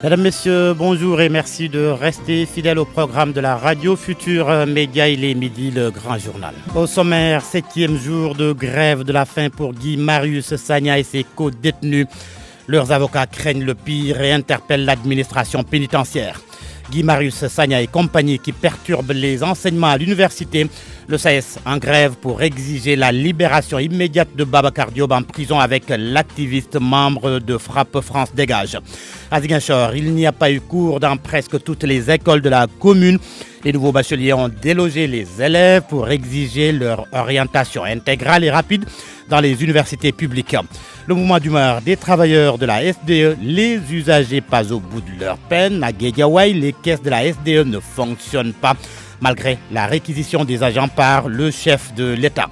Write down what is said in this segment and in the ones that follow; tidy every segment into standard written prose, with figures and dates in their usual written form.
Mesdames, Messieurs, bonjour et merci de rester fidèles au programme de la radio Futur Média. Il est midi, le grand journal. Au sommaire, 7e jour de grève de la faim pour Guy Marius Sagna et ses co-détenus. Leurs avocats craignent le pire et interpellent l'administration pénitentiaire. Guy Marius Sagna et compagnie qui perturbent les enseignements à l'université. Le SAES en grève pour exiger la libération immédiate de Babacar Diop en prison avec l'activiste membre de Frappe France Dégage. À Ziguinchor, il n'y a pas eu cours dans presque toutes les écoles de la commune. Les nouveaux bacheliers ont délogé les élèves pour exiger leur orientation intégrale et rapide dans les universités publiques. Le mouvement d'humeur des travailleurs de la SDE, les usagers pas au bout de leur peine. À Guédiawaye, les caisses de la SDE ne fonctionnent pas malgré la réquisition des agents par le chef de l'État.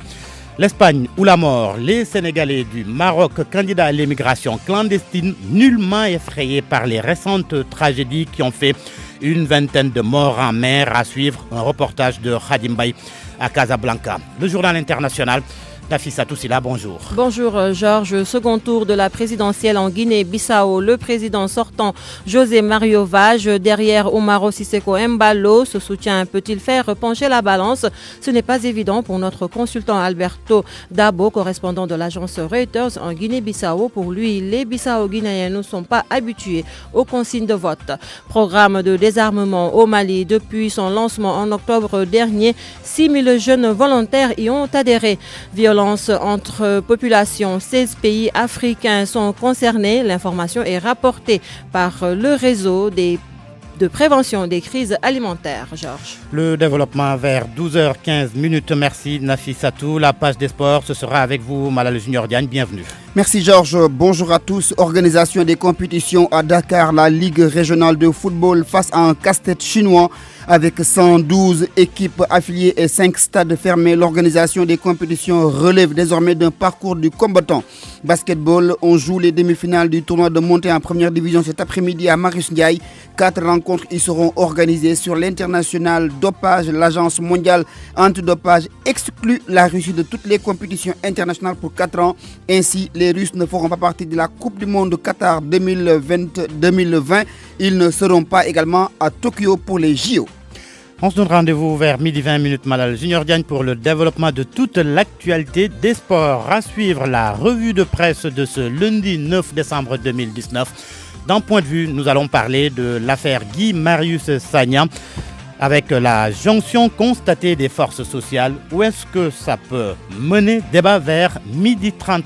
L'Espagne ou la mort, les Sénégalais du Maroc, candidats à l'émigration clandestine, nullement effrayés par les récentes tragédies qui ont fait une vingtaine de morts en mer. À suivre, un reportage de Khadim Baye à Casablanca. Le journal international. Nafissa Toussila, bonjour. Bonjour Georges. Second tour de la présidentielle en Guinée-Bissau. Le président sortant José Mario Vaz derrière Umaro Sissoco Embalo. Ce soutien peut-il faire pencher la balance? Ce n'est pas évident pour notre consultant Alberto Dabo, correspondant de l'agence Reuters en Guinée-Bissau. Pour lui, les Bissau-Guinéens ne sont pas habitués aux consignes de vote. Programme de désarmement au Mali. Depuis son lancement en octobre dernier, 6 000 jeunes volontaires y ont adhéré. Violence entre populations, 16 pays africains sont concernés. L'information est rapportée par le réseau de prévention des crises alimentaires. Georges. Le développement vers 12h15. Merci Nafissatou. La page des sports, ce sera avec vous, Malal Junior Diagne. Bienvenue. Merci Georges. Bonjour à tous. Organisation des compétitions à Dakar, la Ligue régionale de football face à un casse-tête chinois. Avec 112 équipes affiliées et 5 stades fermés, l'organisation des compétitions relève désormais d'un parcours du combattant. Basketball, on joue les demi-finales du tournoi de montée en première division cet après-midi à Marius Ndiaye. 4 rencontres y seront organisées sur l'international dopage. L'agence mondiale antidopage exclut la Russie de toutes les compétitions internationales pour 4 ans. Ainsi, les Russes ne feront pas partie de la Coupe du Monde Qatar 2020. Ils ne seront pas également à Tokyo pour les JO. On se donne rendez-vous vers midi 20 Malal Junior Diagne pour le développement de toute l'actualité des sports. À suivre la revue de presse de ce lundi 9 décembre 2019. D'un point de vue, nous allons parler de l'affaire Guy Marius Sagna avec la jonction constatée des forces sociales. Où est-ce que ça peut mener? Débat vers midi 30.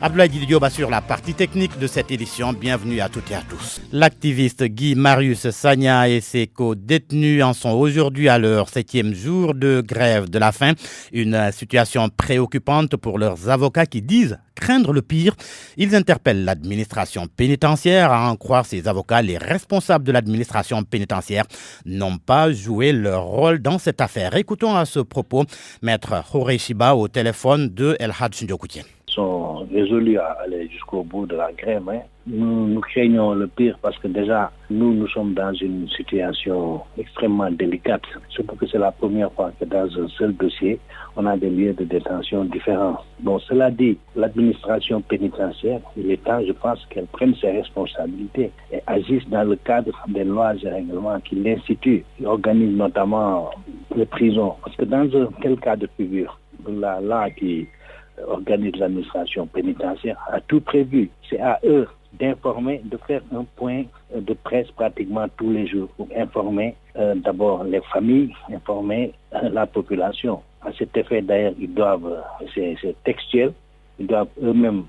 Abdoulaye Diop assure la partie technique de cette édition. Bienvenue à toutes et à tous. L'activiste Guy Marius Sagna et ses co-détenus en sont aujourd'hui à leur 7e jour de grève de la faim. Une situation préoccupante pour leurs avocats qui disent craindre le pire. Ils interpellent l'administration pénitentiaire. À en croire ces avocats, les responsables de l'administration pénitentiaire n'ont pas joué leur rôle dans cette affaire. Écoutons à ce propos Maître Jorge Shiba au téléphone de El Hadj Ndiokoutien. Sont résolus à aller jusqu'au bout de la grève. Nous craignons le pire parce que déjà, nous sommes dans une situation extrêmement délicate. Surtout que c'est la première fois que dans un seul dossier, on a des lieux de détention différents. Bon, cela dit, l'administration pénitentiaire, il est temps, je pense, qu'elle prenne ses responsabilités et agisse dans le cadre des lois et règlements qui l'instituent, qui organisent notamment les prisons. Parce que dans un tel cas de figure, la loi qui organise l'administration pénitentiaire a tout prévu. C'est à eux d'informer, de faire un point de presse pratiquement tous les jours pour informer d'abord les familles, informer la population. À cet effet, d'ailleurs, ils doivent, c'est textuel, ils doivent eux-mêmes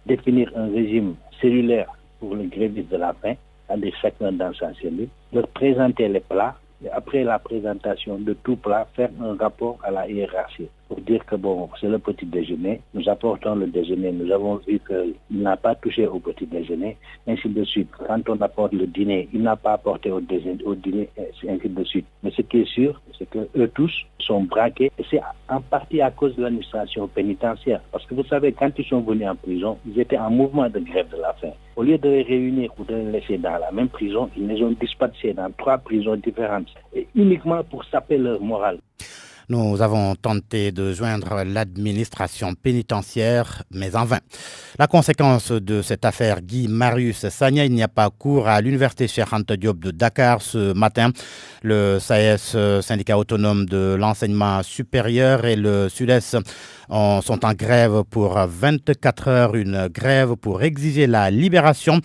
définir un régime cellulaire pour les grévistes de la faim, c'est-à-dire chacun dans sa cellule, leur présenter les plats, et après la présentation de tout plat, faire un rapport à la hiérarchie pour dire que bon, c'est le petit déjeuner, nous apportons le déjeuner, nous avons vu qu'il n'a pas touché au petit déjeuner, ainsi de suite. Quand on apporte le dîner, il n'a pas apporté au dîner, ainsi de suite. Mais ce qui est sûr, c'est que eux tous sont braqués, et c'est en partie à cause de l'administration pénitentiaire. Parce que vous savez, quand ils sont venus en prison, ils étaient en mouvement de grève de la faim. Au lieu de les réunir ou de les laisser dans la même prison, ils les ont dispatchés dans 3 prisons différentes, et uniquement pour saper leur morale. Nous avons tenté de joindre l'administration pénitentiaire, mais en vain. La conséquence de cette affaire Guy Marius Sagna, il n'y a pas cours à l'université Cheikh Anta Diop de Dakar ce matin. Le SAES, syndicat autonome de l'enseignement supérieur, et le SUDES sont en grève pour 24 heures, une grève pour exiger la libération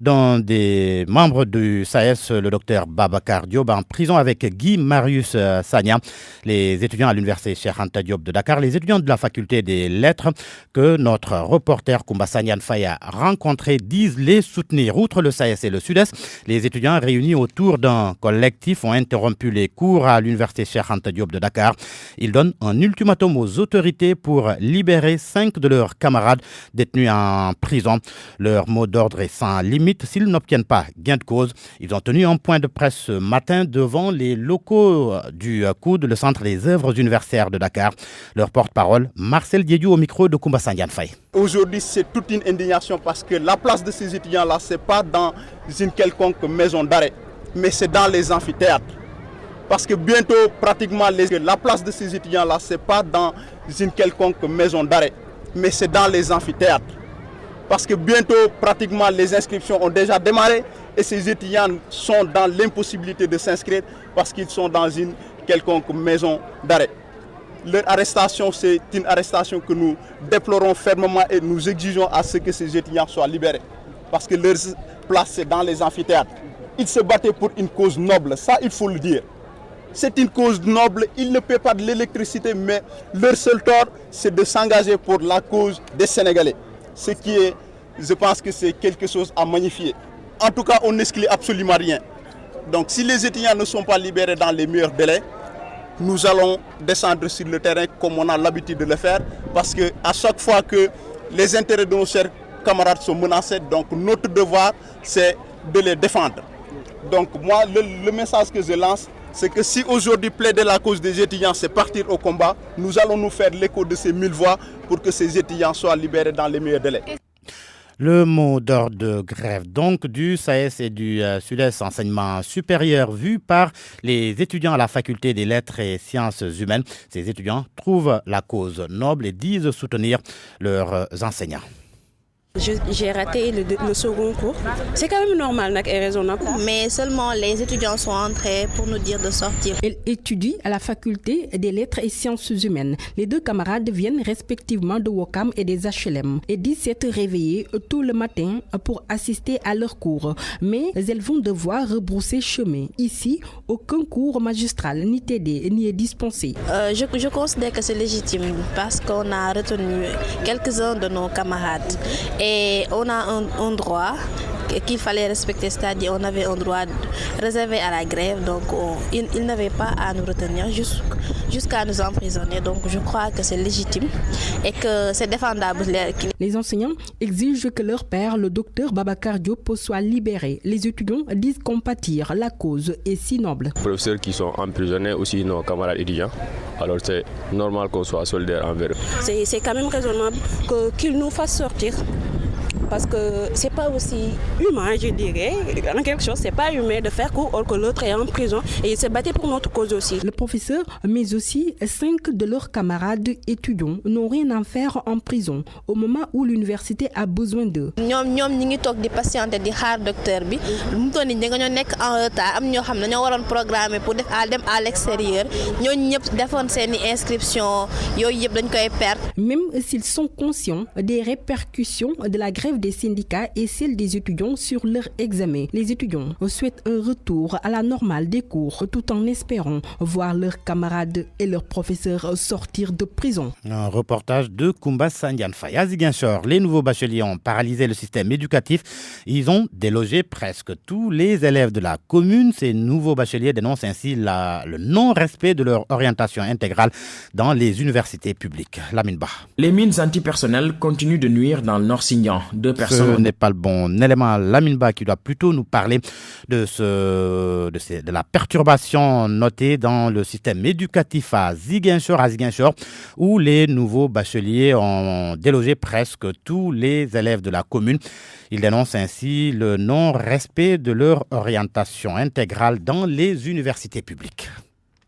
d'un des membres du SAES, le docteur Babacar Diop, en prison avec Guy Marius Sagna. Les étudiants à l'université Cheikh Anta Diop de Dakar, les étudiants de la faculté des lettres que notre reporter Koumba Sanyan Faye a rencontrés, disent les soutenir. Outre le SAES et le SUDES, les étudiants réunis autour d'un collectif ont interrompu les cours à l'université Cheikh Anta Diop de Dakar. Ils donnent un ultimatum aux autorités pour libérer 5 de leurs camarades détenus en prison. Leur mot d'ordre est sans limite. S'ils n'obtiennent pas gain de cause, ils ont tenu un point de presse ce matin devant les locaux du COUD, le Centre des œuvres universitaires de Dakar. Leur porte-parole, Marcel Diédiou, au micro de Koumba Sandiane Faye. Aujourd'hui, c'est toute une indignation parce que la place de ces étudiants-là, ce n'est pas dans une quelconque maison d'arrêt, mais c'est dans les amphithéâtres. Parce que bientôt, pratiquement, la place de ces étudiants-là, ce n'est pas dans une quelconque maison d'arrêt, mais c'est dans les amphithéâtres. Parce que bientôt, pratiquement, les inscriptions ont déjà démarré et ces étudiants sont dans l'impossibilité de s'inscrire parce qu'ils sont dans une quelconque maison d'arrêt. Leur arrestation, c'est une arrestation que nous déplorons fermement et nous exigeons à ce que ces étudiants soient libérés. Parce que leur place, c'est dans les amphithéâtres. Ils se battaient pour une cause noble, ça il faut le dire. C'est une cause noble, ils ne paient pas de l'électricité, mais leur seul tort, c'est de s'engager pour la cause des Sénégalais. Ce qui est, je pense que c'est quelque chose à magnifier. En tout cas, on n'exclut absolument rien. Donc si les étudiants ne sont pas libérés dans les meilleurs délais, nous allons descendre sur le terrain comme on a l'habitude de le faire, parce qu'à chaque fois que les intérêts de nos chers camarades sont menacés, donc notre devoir, c'est de les défendre. Donc moi, le message que je lance, c'est que si aujourd'hui plaider la cause des étudiants, c'est partir au combat, nous allons nous faire l'écho de ces 1000 voix pour que ces étudiants soient libérés dans les meilleurs délais. Le mot d'ordre de grève donc du SAES et du SUDES enseignement supérieur vu par les étudiants à la faculté des lettres et sciences humaines. Ces étudiants trouvent la cause noble et disent soutenir leurs enseignants. J'ai raté le second cours. C'est quand même normal et raisonnable. Mais seulement les étudiants sont entrés pour nous dire de sortir. Elle étudie à la faculté des lettres et sciences humaines. Les deux camarades viennent respectivement de Ouakam et des HLM et disent s'être réveillés tout le matin pour assister à leurs cours. Mais elles vont devoir rebrousser chemin. Ici, aucun cours magistral ni TD ni est dispensé. Je considère que c'est légitime parce qu'on a retenu quelques-uns de nos camarades. Et on a un droit qu'il fallait respecter, c'est-à-dire on avait un droit réservé à la grève, donc ils n'avaient pas à nous retenir jusqu'à nous emprisonner. Donc je crois que c'est légitime et que c'est défendable. Les enseignants exigent que leur père, le docteur Babacar Diop, soit libéré. Les étudiants disent compatir, la cause est si noble. Les professeurs qui sont emprisonnés, aussi nos camarades étudiants, alors c'est normal qu'on soit solidaire envers eux. C'est quand même raisonnable qu'ils nous fassent sortir. Parce que c'est pas aussi humain, je dirais. En quelque chose, c'est pas humain de faire cours alors que l'autre est en prison et il s'est battu pour notre cause aussi. Le professeur, mais aussi 5 de leurs camarades étudiants n'ont rien à faire en prison au moment où l'université a besoin d'eux. ñom ñi ngi tok di patienter di xaar docteur bi mu toni ñi nga ñoo nek en retard am ñoo xam ne ñoo waroon programmer pour dem à l'extérieur ñoo ñëpp defoon seeni inscription yooyu yëpp dañ koy perdre. Même s'ils sont conscients des répercussions de la grève des syndicats et celle des étudiants sur leur examen. Les étudiants souhaitent un retour à la normale des cours tout en espérant voir leurs camarades et leurs professeurs sortir de prison. Un reportage de Koumba Sandiane Faye. À Ziguinchor, les nouveaux bacheliers ont paralysé le système éducatif. Ils ont délogé presque tous les élèves de la commune. Ces nouveaux bacheliers dénoncent ainsi le non-respect de leur orientation intégrale dans les universités publiques. Lamine Ba. Les mines antipersonnelles continuent de nuire dans le Nord-Signan. Ce n'est pas le bon élément. Lamine Ba qui doit plutôt nous parler de la perturbation notée dans le système éducatif à Ziguinchor, où les nouveaux bacheliers ont délogé presque tous les élèves de la commune. Ils dénoncent ainsi le non-respect de leur orientation intégrale dans les universités publiques.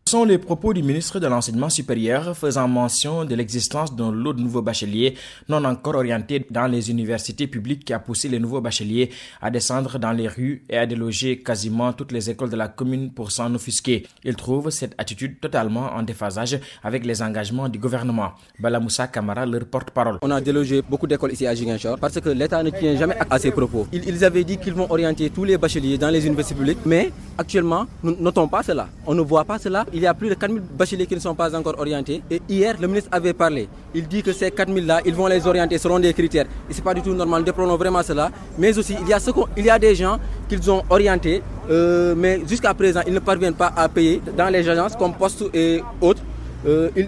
Ce sont les propos du ministre de l'Enseignement supérieur faisant mention de l'existence d'un lot de nouveaux bacheliers non encore orientés dans les universités publiques qui a poussé les nouveaux bacheliers à descendre dans les rues et à déloger quasiment toutes les écoles de la commune pour s'en offusquer. Il trouve cette attitude totalement en déphasage avec les engagements du gouvernement. Bala Moussa Kamara, leur porte-parole. On a délogé beaucoup d'écoles ici à Ziguinchor parce que l'État ne tient jamais à ses propos. Ils avaient dit qu'ils vont orienter tous les bacheliers dans les universités publiques, mais actuellement, nous ne notons pas cela. On ne voit pas cela. Il y a plus de 4000 bacheliers qui ne sont pas encore orientés. Et hier, le ministre avait parlé. Il dit que ces 4000-là, ils vont les orienter selon des critères. Et ce n'est pas du tout normal. Nous déplorons vraiment cela. Mais aussi, il y a des gens qu'ils ont orientés, mais jusqu'à présent, ils ne parviennent pas à payer dans les agences comme Poste et autres.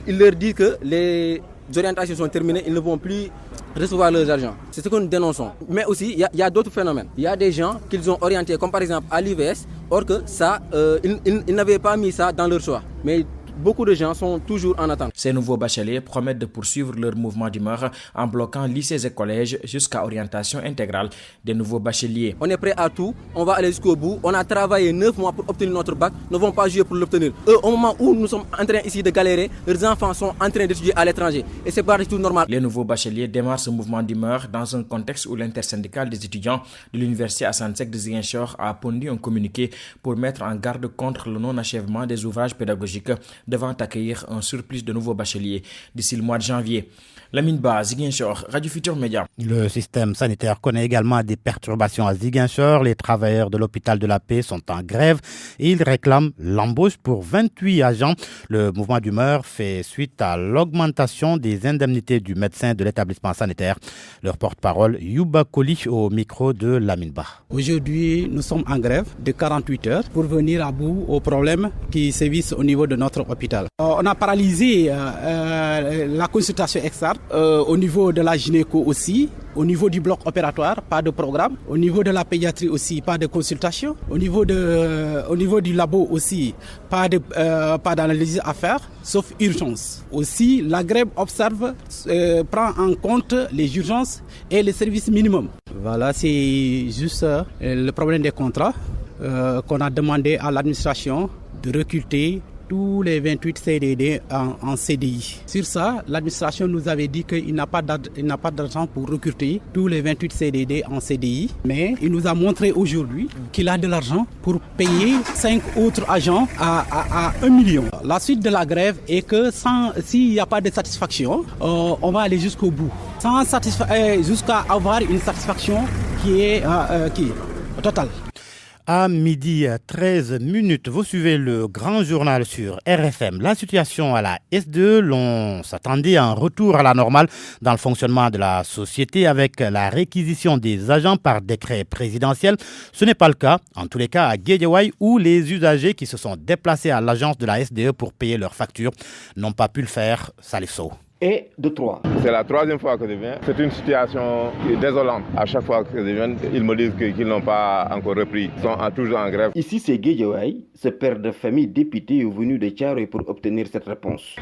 Il leur dit que les orientations sont terminées, ils ne vont plus recevoir leurs argent. C'est ce que nous dénonçons. Mais aussi, il y a d'autres phénomènes. Il y a des gens qu'ils ont orientés, comme par exemple à l'IVS, or que ça, ils n'avaient pas mis ça dans leur choix. Mais beaucoup de gens sont toujours en attente. Ces nouveaux bacheliers promettent de poursuivre leur mouvement d'humeur en bloquant lycées et collèges jusqu'à orientation intégrale des nouveaux bacheliers. On est prêt à tout, on va aller jusqu'au bout. On a travaillé 9 mois pour obtenir notre bac, nous ne vont pas jouer pour l'obtenir. Eux, au moment où nous sommes en train ici de galérer, leurs enfants sont en train d'étudier à l'étranger. Et c'est pas du tout normal. Les nouveaux bacheliers démarrent ce mouvement d'humeur dans un contexte où l'intersyndicale des étudiants de l'université Assane Seck de Ziguinchor a pondu un communiqué pour mettre en garde contre le non-achèvement des ouvrages pédagogiques devant accueillir un surplus de nouveaux bacheliers d'ici le mois de janvier. Lamine Ba, Ziguinchor, Radio Futur Média. Le système sanitaire connaît également des perturbations à Ziguinchor. Les travailleurs de l'hôpital de la Paix sont en grève et ils réclament l'embauche pour 28 agents. Le mouvement d'humeur fait suite à l'augmentation des indemnités du médecin de l'établissement sanitaire. Leur porte-parole, Yuba Koli, au micro de Lamine Ba. Aujourd'hui, nous sommes en grève de 48 heures pour venir à bout aux problèmes qui sévissent au niveau de notre hôpital. On a paralysé la consultation externe au niveau de la gynéco aussi, au niveau du bloc opératoire, pas de programme, au niveau de la pédiatrie aussi, pas de consultation, au niveau du labo aussi, pas d'analyse à faire, sauf urgence. Aussi, la grève prend en compte les urgences et les services minimums. Voilà, c'est juste le problème des contrats qu'on a demandé à l'administration de recruter tous les 28 CDD en CDI. Sur ça, l'administration nous avait dit qu'il n'a pas d'argent pour recruter tous les 28 CDD en CDI, mais il nous a montré aujourd'hui qu'il a de l'argent pour payer 5 autres agents à 1 million. La suite de la grève est que s'il n'y a pas de satisfaction, on va aller jusqu'au bout. Jusqu'à avoir une satisfaction qui est totale. À midi 13 minutes, vous suivez le grand journal sur RFM. La situation à la SDE, l'on s'attendait à un retour à la normale dans le fonctionnement de la société avec la réquisition des agents par décret présidentiel. Ce n'est pas le cas, en tous les cas à Guédiawaye, où les usagers qui se sont déplacés à l'agence de la SDE pour payer leurs factures n'ont pas pu le faire. Salif Sow. Et de 3. C'est la 3e fois que je viens. C'est une situation désolante. À chaque fois que je viens, ils me disent qu'ils n'ont pas encore repris. Ils sont toujours en grève. Ici, c'est Guédiawaye, ce père de famille député est venu de Thiaroye pour obtenir cette réponse.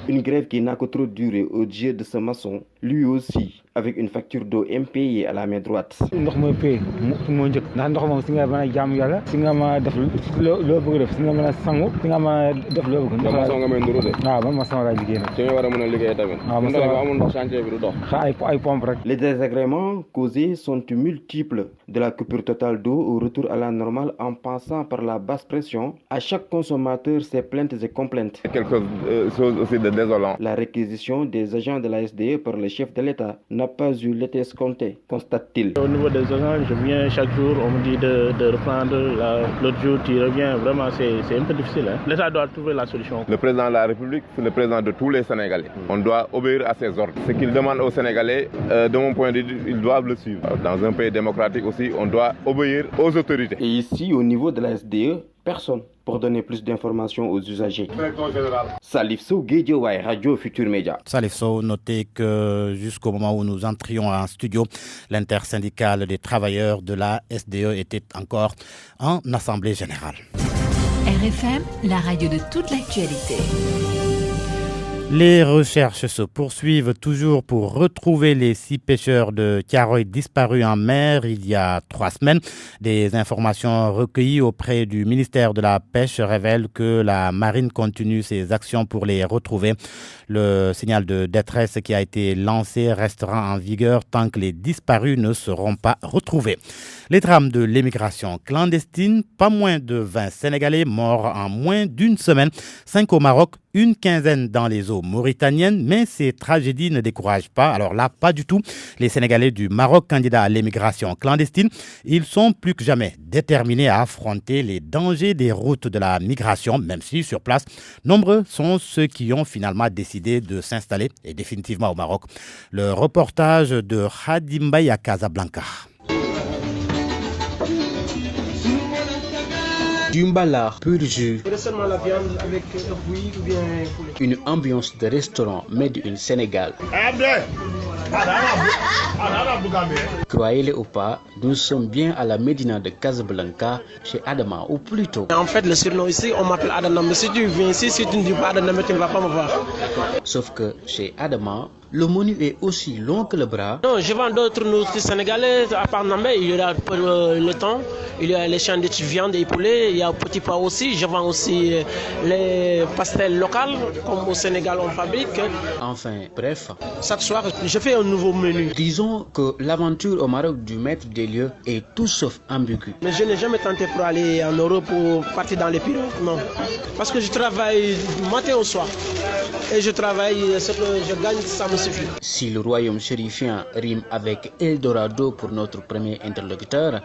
Une grève qui n'a que trop duré au dieu de ce maçon, lui aussi, avec une facture d'eau impayée à la main droite. Les désagréments causés sont multiples, de la coupure totale d'eau au retour à la normale en passant par la basse pression. À chaque consommateur, ses plaintes et complaintes. Quelque chose aussi de désolant. La réquisition des agents de la SDE par le chef de l'État n'a pas eu l'effet escompté, constate-t-il. Au niveau des agents, je viens chaque jour, on me dit de reprendre. L'autre jour, tu reviens. Vraiment, c'est un peu difficile. L'État doit trouver la solution. Le président de la République, c'est le président de tous les Sénégalais. On doit obéir à ses ordres. Ce qu'il demande aux Sénégalais, de mon point de vue, ils doivent le suivre. Dans un pays démocratique aussi, on doit obéir aux autorités. Et ici, au niveau de la SDE, personne pour donner plus d'informations aux usagers. Salif Sow, Guédiawaye, Radio Futur Média. Salif Sow, notez que jusqu'au moment où nous entrions en studio, l'intersyndicale des travailleurs de la SDE était encore en assemblée générale. RFM, la radio de toute l'actualité. Les recherches se poursuivent toujours pour retrouver les 6 pêcheurs de Thiaroye disparus en mer il y a 3 semaines. Des informations recueillies auprès du ministère de la Pêche révèlent que la marine continue ses actions pour les retrouver. Le signal de détresse qui a été lancé restera en vigueur tant que les disparus ne seront pas retrouvés. Les drames de l'émigration clandestine, pas moins de 20 Sénégalais morts en moins d'une semaine, 5 au Maroc, une quinzaine dans les eaux mauritaniennes, mais ces tragédies ne découragent pas. Alors là, pas du tout. Les Sénégalais du Maroc, candidats à l'émigration clandestine, ils sont plus que jamais déterminés à affronter les dangers des routes de la migration, même si sur place, nombreux sont ceux qui ont finalement décidé de s'installer et définitivement au Maroc. Le reportage de Khadim Mbaye à Casablanca. Du mbalard pur jus. Une ambiance de restaurant made in Sénégal. Croyez-le ou pas, nous sommes bien à la Médina de Casablanca, chez Adama, ou plutôt. En fait, le surnom ici, on m'appelle Adama. Mais si tu viens ici, si tu ne dis pas Adama, tu ne vas pas me voir. Sauf que chez Adama, le menu est aussi long que le bras. Non, je vends d'autres nourritures sénégalaises. À part Namé, il y a le thon, il y a les sandwichs viande et poulet, il y a petit pois aussi. Je vends aussi les pastels locaux, comme au Sénégal on fabrique. Enfin, bref. Chaque soir, je fais un nouveau menu. Disons que l'aventure au Maroc du maître des lieux est tout sauf ambiguë. Mais je n'ai jamais tenté pour aller en Europe ou partir dans les pirogues, non. Parce que je travaille matin au soir. Et je travaille, ce que je gagne, ça me suffit. Si le royaume chérifien rime avec Eldorado pour notre premier interlocuteur,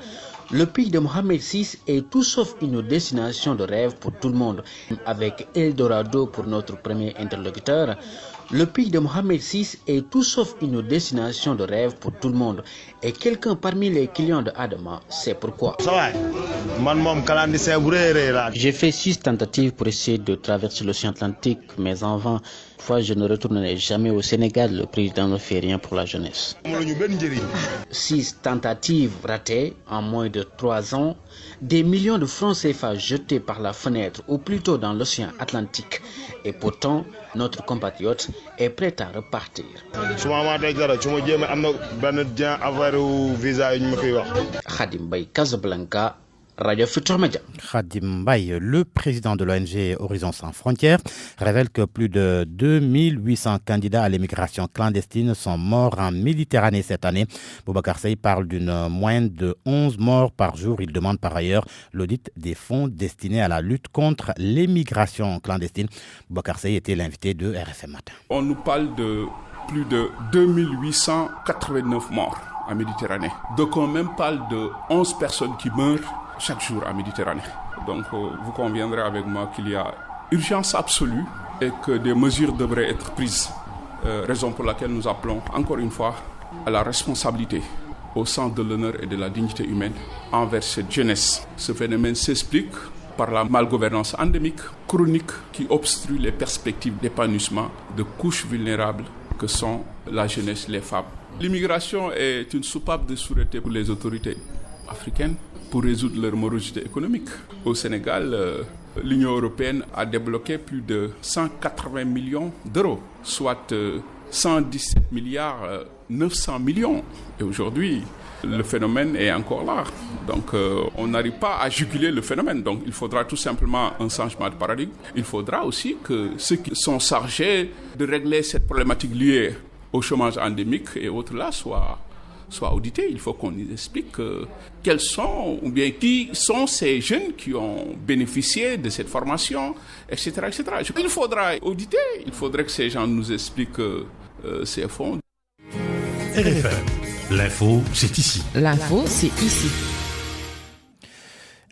le pays de Mohamed VI est tout sauf une destination de rêve pour tout le monde. Avec Eldorado pour notre premier interlocuteur, le pays de Mohamed VI est tout sauf une destination de rêve pour tout le monde. Et quelqu'un parmi les clients de Adama sait pourquoi. J'ai fait 6 tentatives pour essayer de traverser l'océan Atlantique, mais en vain. Fois, je ne retournerai jamais au Sénégal. Le président ne fait rien pour la jeunesse. 6 tentatives ratées en moins de 3 ans, des millions de francs CFA jetés par la fenêtre ou plutôt dans l'océan Atlantique. Et pourtant, notre compatriote est prêt à repartir. Khadim Mbaye, Casablanca, Radio Futur Média. Khadim Mbaye, le président de l'ONG Horizon Sans Frontières, révèle que plus de 2800 candidats à l'immigration clandestine sont morts en Méditerranée cette année. Boubacar Seye parle d'une moyenne de 11 morts par jour. Il demande par ailleurs l'audit des fonds destinés à la lutte contre l'immigration clandestine. Boubacar Seye était l'invité de RFM Matin. On nous parle de plus de 2889 morts en Méditerranée. Donc on même parle de 11 personnes qui meurent chaque jour en Méditerranée. Donc vous conviendrez avec moi qu'il y a urgence absolue et que des mesures devraient être prises. Raison pour laquelle nous appelons encore une fois à la responsabilité, au sens de l'honneur et de la dignité humaine envers cette jeunesse. Ce phénomène s'explique par la malgouvernance endémique, chronique, qui obstrue les perspectives d'épanouissement de couches vulnérables que sont la jeunesse, les femmes. L'immigration est une soupape de sûreté pour les autorités africaines pour résoudre leur morosité économique. Au Sénégal, l'Union européenne a débloqué plus de 180 millions d'euros, soit 117 milliards 900 millions. Et aujourd'hui, le phénomène est encore là. Donc, on n'arrive pas à juguler le phénomène. Donc, il faudra tout simplement un changement de paradigme. Il faudra aussi que ceux qui sont chargés de régler cette problématique liée au chômage endémique et autres là soient audités. Il faut qu'on nous explique quels sont ou bien qui sont ces jeunes qui ont bénéficié de cette formation, etc., etc. Il faudra auditer. Il faudrait que ces gens nous expliquent ces fonds. RFM. L'info, c'est ici. L'info, c'est ici.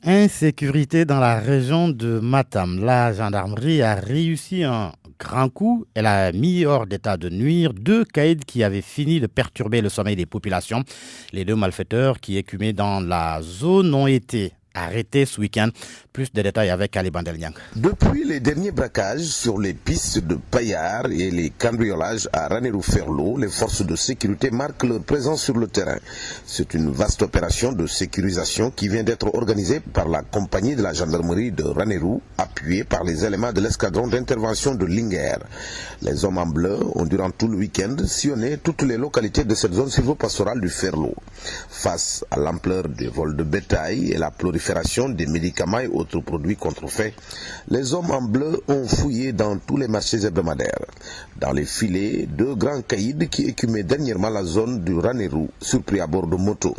Insécurité dans la région de Matam. La gendarmerie a réussi un grand coup. Elle a mis hors d'état de nuire 2 caïds qui avaient fini de perturber le sommeil des populations. Les 2 malfaiteurs qui écumaient dans la zone ont été arrêtés ce week-end. Plus de détails avec Ali Bandeliang. Depuis les derniers braquages sur les pistes de Payar et les cambriolages à Ranérou-Ferlo, les forces de sécurité marquent leur présence sur le terrain. C'est une vaste opération de sécurisation qui vient d'être organisée par la compagnie de la gendarmerie de Ranérou, appuyée par les éléments de l'escadron d'intervention de Linguère. Les hommes en bleu ont durant tout le week-end sillonné toutes les localités de cette zone silvopastorale du Ferlo. Face à l'ampleur des vols de bétail et la prolifération des médicaments et autres produits contrefaits, les hommes en bleu ont fouillé dans tous les marchés hebdomadaires. Dans les filets, 2 grands caïds qui écumaient dernièrement la zone du Ranérou, surpris à bord de moto.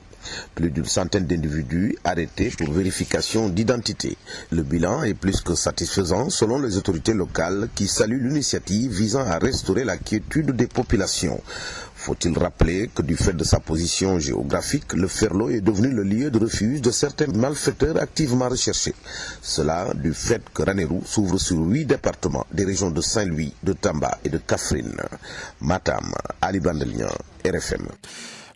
Plus d'une centaine d'individus arrêtés pour vérification d'identité. Le bilan est plus que satisfaisant selon les autorités locales qui saluent l'initiative visant à restaurer la quiétude des populations. Faut-il rappeler que du fait de sa position géographique, le Ferlo est devenu le lieu de refuge de certains malfaiteurs activement recherchés. Cela du fait que Ranérou s'ouvre sur 8 départements des régions de Saint-Louis, de Tamba et de Kaffrine. Matam, Ali Bandelian, RFM.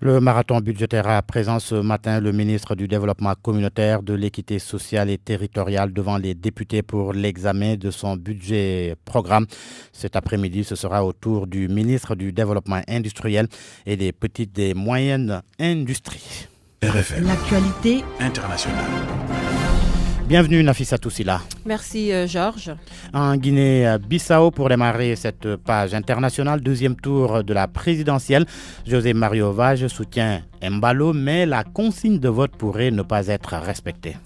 Le marathon budgétaire a présent ce matin le ministre du Développement communautaire, de l'équité sociale et territoriale devant les députés pour l'examen de son budget programme. Cet après-midi, ce sera au tour du ministre du Développement industriel et des petites et moyennes industries. RFM. L'actualité internationale. Bienvenue Nafissa Toussila. Merci Georges. En Guinée-Bissau, pour démarrer cette page internationale, deuxième tour de la présidentielle, José Mario Vaz soutient Embalo, mais la consigne de vote pourrait ne pas être respectée.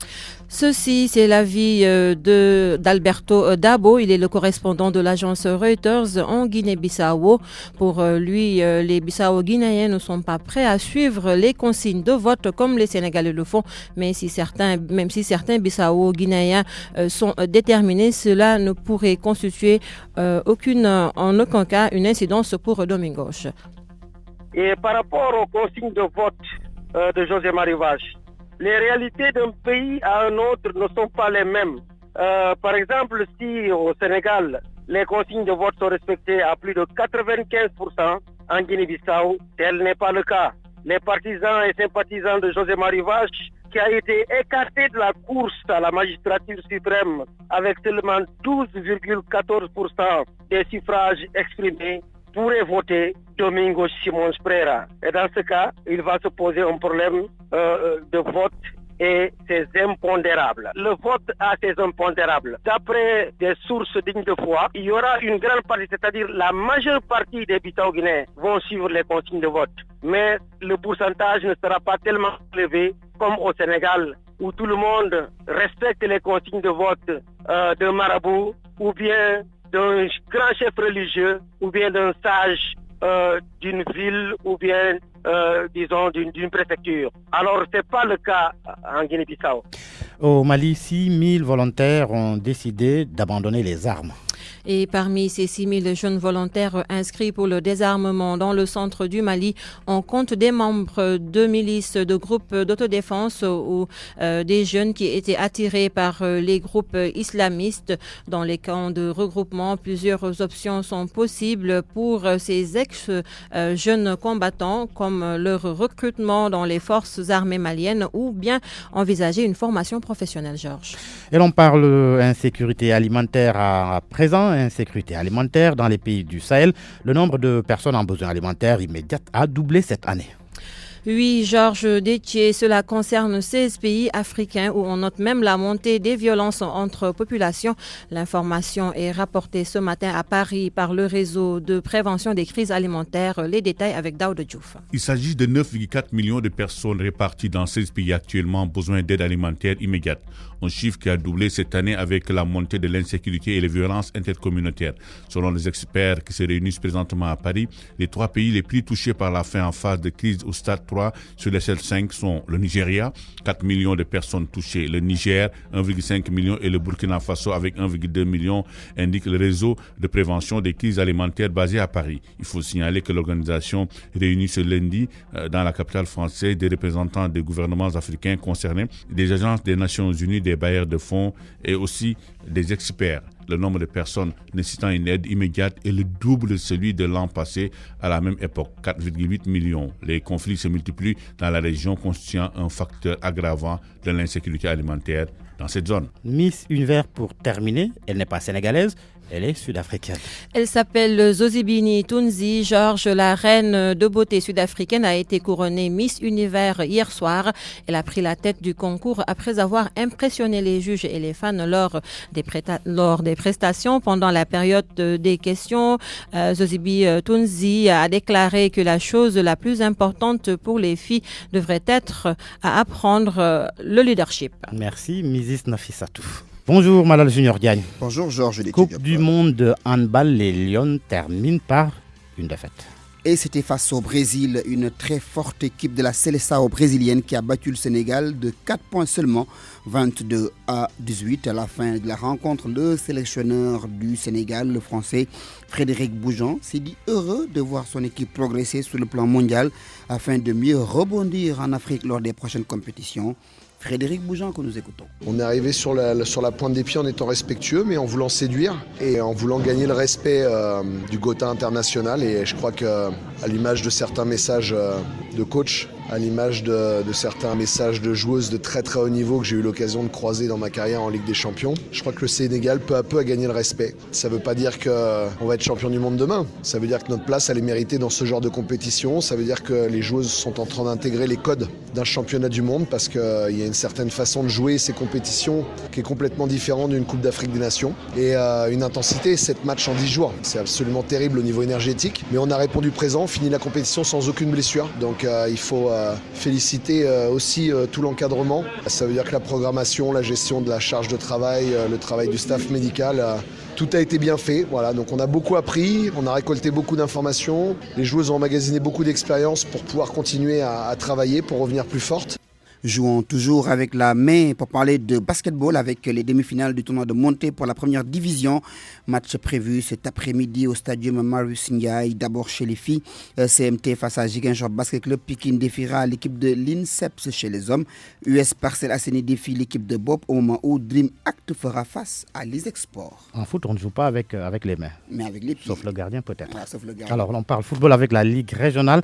Ceci, c'est l'avis d'Alberto Dabo. Il est le correspondant de l'agence Reuters en Guinée-Bissau. Pour lui, les Bissau-Guinéens ne sont pas prêts à suivre les consignes de vote comme les Sénégalais le font. Même si certains Bissau-Guinéens sont déterminés, cela ne pourrait constituer en aucun cas une incidence pour Domingos. Et par rapport aux consignes de vote de José Mario Vaz, les réalités d'un pays à un autre ne sont pas les mêmes. Par exemple, si au Sénégal, les consignes de vote sont respectées à plus de 95%, en Guinée-Bissau, tel n'est pas le cas. Les partisans et sympathisants de José Mario Vaz, qui a été écarté de la course à la magistrature suprême avec seulement 12,14% des suffrages exprimés, pourrait voter Domingos Simões Pereira. Et dans ce cas, il va se poser un problème de vote et ses impondérables. Le vote a ses impondérables. D'après des sources dignes de foi, il y aura une grande partie, c'est-à-dire la majeure partie des Bissau-Guinéens vont suivre les consignes de vote. Mais le pourcentage ne sera pas tellement élevé comme au Sénégal, où tout le monde respecte les consignes de vote d'un marabout ou bien d'un grand chef religieux ou bien d'un sage d'une ville ou bien, disons, d'une préfecture. Alors, ce n'est pas le cas en Guinée-Bissau. Au Mali, 6 000 volontaires ont décidé d'abandonner les armes. Et parmi ces 6 000 jeunes volontaires inscrits pour le désarmement dans le centre du Mali, on compte des membres de milices, de groupes d'autodéfense ou des jeunes qui étaient attirés par les groupes islamistes. Dans les camps de regroupement, plusieurs options sont possibles pour ces ex-jeunes combattants, comme leur recrutement dans les forces armées maliennes ou bien envisager une formation professionnelle, Georges. Et l'on parle insécurité alimentaire à présent. Insécurité alimentaire dans les pays du Sahel. Le nombre de personnes en besoin alimentaire immédiat a doublé cette année. Oui, Georges Détier, cela concerne 16 pays africains où on note même la montée des violences entre populations. L'information est rapportée ce matin à Paris par le réseau de prévention des crises alimentaires. Les détails avec Daouda Diouf. Il s'agit de 9,4 millions de personnes réparties dans 16 pays actuellement en besoin d'aide alimentaire immédiate. Un chiffre qui a doublé cette année avec la montée de l'insécurité et les violences intercommunautaires. Selon les experts qui se réunissent présentement à Paris, les 3 pays les plus touchés par la faim en phase de crise au stade 3 sur les 5 sont le Nigeria, 4 millions de personnes touchées, le Niger, 1,5 million et le Burkina Faso avec 1,2 million, indique le réseau de prévention des crises alimentaires basé à Paris. Il faut signaler que l'organisation réunit ce lundi dans la capitale française des représentants des gouvernements africains concernés, des agences des Nations Unies, des bailleurs de fonds et aussi des experts. Le nombre de personnes nécessitant une aide immédiate est le double de celui de l'an passé à la même époque, 4,8 millions. Les conflits se multiplient dans la région, constituant un facteur aggravant de l'insécurité alimentaire dans cette zone. Miss Univers pour terminer, elle n'est pas sénégalaise, elle est sud-africaine. Elle s'appelle Zozibini Tunzi George. La reine de beauté sud-africaine a été couronnée Miss Univers hier soir. Elle a pris la tête du concours après avoir impressionné les juges et les fans lors des prestations. Pendant la période des questions, Zozibi Tunzi a déclaré que la chose la plus importante pour les filles devrait être à apprendre le leadership. Merci, Mrs Nafissatou. Bonjour Malal Junior Diagne. Bonjour Georges. Coupe du monde de handball, les Lions terminent par une défaite. Et c'était face au Brésil, une très forte équipe de la Seleção brésilienne qui a battu le Sénégal de 4 points seulement, 22-18. À la fin de la rencontre, le sélectionneur du Sénégal, le français Frédéric Boujon, s'est dit heureux de voir son équipe progresser sur le plan mondial afin de mieux rebondir en Afrique lors des prochaines compétitions. Frédéric Boujon, que nous écoutons. On est arrivé sur la pointe des pieds en étant respectueux, mais en voulant séduire et en voulant gagner le respect du Gotha international. Et je crois qu'à l'image de certains messages de coach, à l'image de certains messages de joueuses de très très haut niveau que j'ai eu l'occasion de croiser dans ma carrière en Ligue des Champions, je crois que le Sénégal peu à peu a gagné le respect. Ça ne veut pas dire qu'on va être champion du monde demain. Ça veut dire que notre place elle est méritée dans ce genre de compétition. Ça veut dire que les joueuses sont en train d'intégrer les codes d'un championnat du monde parce qu'il y a une certaine façon de jouer ces compétitions qui est complètement différente d'une Coupe d'Afrique des Nations et une intensité, 7 matchs en 10 jours. C'est absolument terrible au niveau énergétique, mais on a répondu présent, fini la compétition sans aucune blessure. Donc il faut féliciter aussi tout l'encadrement. Ça veut dire que la programmation, la gestion de la charge de travail, le travail du staff médical, tout a été bien fait. Voilà, donc on a beaucoup appris, on a récolté beaucoup d'informations. Les joueuses ont emmagasiné beaucoup d'expérience pour pouvoir continuer à travailler, pour revenir plus fortes. Jouons toujours avec la main pour parler de basketball avec les demi-finales du tournoi de montée pour la première division. Match prévu cet après-midi au stadium Marius Ndiaye. D'abord chez les filles, CMT face à Ziguinchor Basket Club. Pikine défiera l'équipe de l'INSEPS chez les hommes. US Parcelles Assainies défie l'équipe de Bob au moment où Dream Act fera face à l'Isexport. En foot, on ne joue pas avec les mains. Mais avec les pieds. Sauf le gardien peut-être. Ouais, sauf le gardien. Alors on parle football avec la Ligue régionale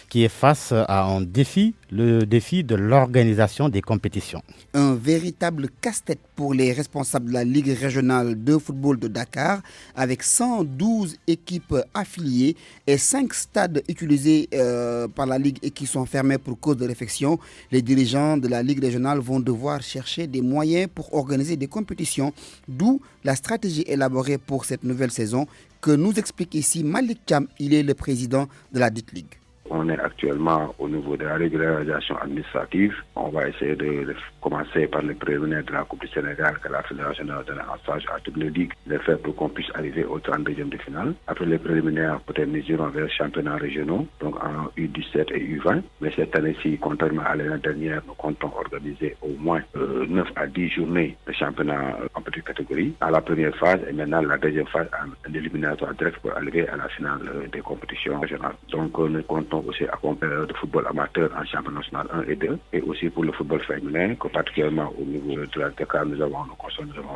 qui est face à un défi, le défi de l'organisation des compétitions. Un véritable casse-tête pour les responsables de la Ligue régionale de football de Dakar avec 112 équipes affiliées et 5 stades utilisés par la Ligue et qui sont fermés pour cause de réfection. Les dirigeants de la Ligue régionale vont devoir chercher des moyens pour organiser des compétitions, d'où la stratégie élaborée pour cette nouvelle saison que nous explique ici Malik Cham, il est le président de la dite Ligue. On est actuellement au niveau de la régularisation administrative. On va essayer de commencer par les préliminaires de la Coupe du Sénégal que la Fédération donne en stage à toutes les ligues, de faire pour qu'on puisse arriver au 32e de finale. Après les préliminaires, peut-être nous irons vers les championnats régionaux, donc en U17 et U20. Mais cette année-ci, contrairement à l'année dernière, nous comptons organiser au moins 9 à 10 journées de championnat en petite catégorie. À la première phase et maintenant la deuxième phase, un éliminatoire direct pour arriver à la finale des compétitions régionales. Donc nous comptons aussi accompagner le football amateur en championnat national 1 et 2 et aussi pour le football féminin, que particulièrement au niveau de la Dakar, nous avons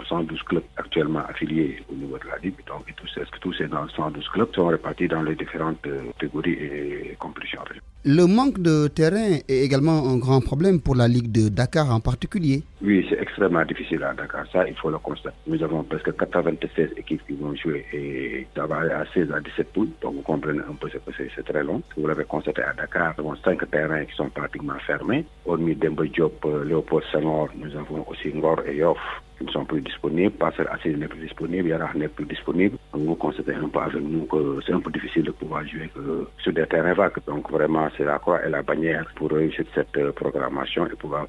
112 clubs actuellement affiliés au niveau de la Ligue. Donc tous ces 112 clubs sont répartis dans les différentes catégories et compétitions régionales. Le manque de terrain est également un grand problème pour la Ligue de Dakar en particulier. Oui, c'est extrêmement difficile à Dakar, ça il faut le constater. Nous avons presque 96 équipes qui vont jouer et ça va à 16 à 17 poules, donc vous comprenez un peu que c'est très long. Vous l'avez constaté à Dakar, nous avons 5 terrains qui sont pratiquement fermés. Hormis Demba Diop, Léopold Senghor, nous avons aussi Ngor et Yoff qui ne sont plus disponibles, Parcelles Assainies n'est plus disponible, Yarach n'est plus disponible. Donc vous constatez un peu avec nous que c'est un peu difficile de pouvoir jouer sur des terrains vagues. Donc vraiment c'est la croix et la bannière pour réussir cette programmation et pouvoir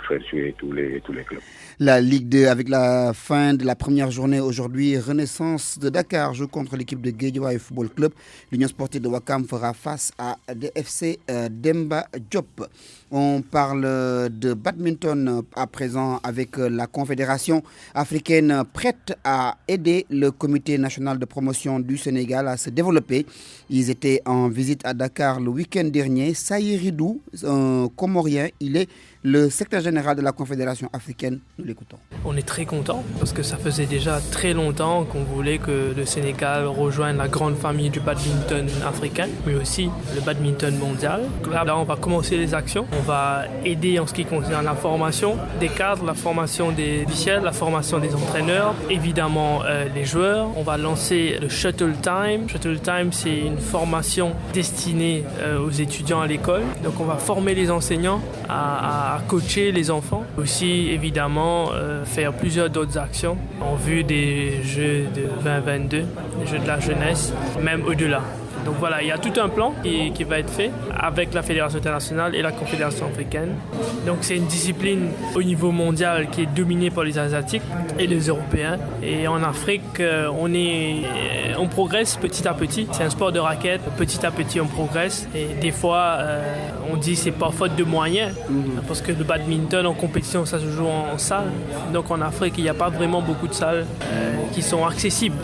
faire jouer tous les clubs. La Ligue 2 avec la fin de la première journée aujourd'hui, Renaissance de Dakar joue contre l'équipe de Guédiawaye Football Club. L'Union sportive de Ouakam fera face à DFC Demba Diop. On parle de badminton à présent avec la confédération Confédération africaine prête à aider le Comité national de promotion du Sénégal à se développer. Ils étaient en visite à Dakar le week-end dernier. Saïridou, un Comorien, il est le secrétaire général de la Confédération africaine. Nous l'écoutons. On est très content parce que ça faisait déjà très longtemps qu'on voulait que le Sénégal rejoigne la grande famille du badminton africain, mais aussi le badminton mondial. Là, on va commencer les actions. On va aider en ce qui concerne la formation des cadres, la formation des officiels, la formation des entraîneurs, évidemment les joueurs. On va lancer le Shuttle Time. Shuttle Time, c'est une formation destinée aux étudiants à l'école. Donc on va former les enseignants à coacher les enfants. Aussi, évidemment, faire plusieurs d'autres actions en vue des Jeux de 2022, les Jeux de la jeunesse, même au-delà. Donc voilà, il y a tout un plan qui va être fait avec la Fédération internationale et la Confédération africaine. Donc c'est une discipline au niveau mondial qui est dominée par les Asiatiques et les Européens. Et en Afrique, on progresse petit à petit. C'est un sport de raquette. Petit à petit, on progresse. Et des fois, on dit que c'est pas faute de moyens. Parce que le badminton en compétition, ça se joue en salle. Donc en Afrique, il n'y a pas vraiment beaucoup de salles qui sont accessibles.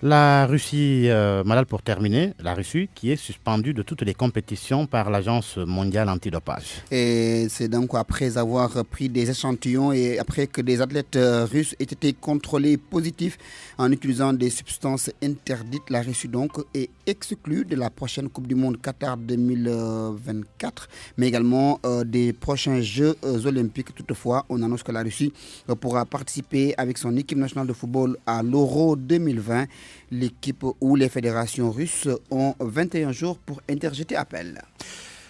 La Russie, Malal, pour terminer, la Russie qui est suspendue de toutes les compétitions par l'Agence mondiale antidopage. Et c'est donc après avoir pris des échantillons et après que des athlètes russes aient été contrôlés positifs en utilisant des substances interdites, la Russie donc est exclue de la prochaine Coupe du Monde Qatar 2024, mais également des prochains Jeux olympiques. Toutefois, on annonce que la Russie pourra participer avec son équipe nationale de football à l'Euro 2020. L'équipe ou les fédérations russes ont 21 jours pour interjeter appel.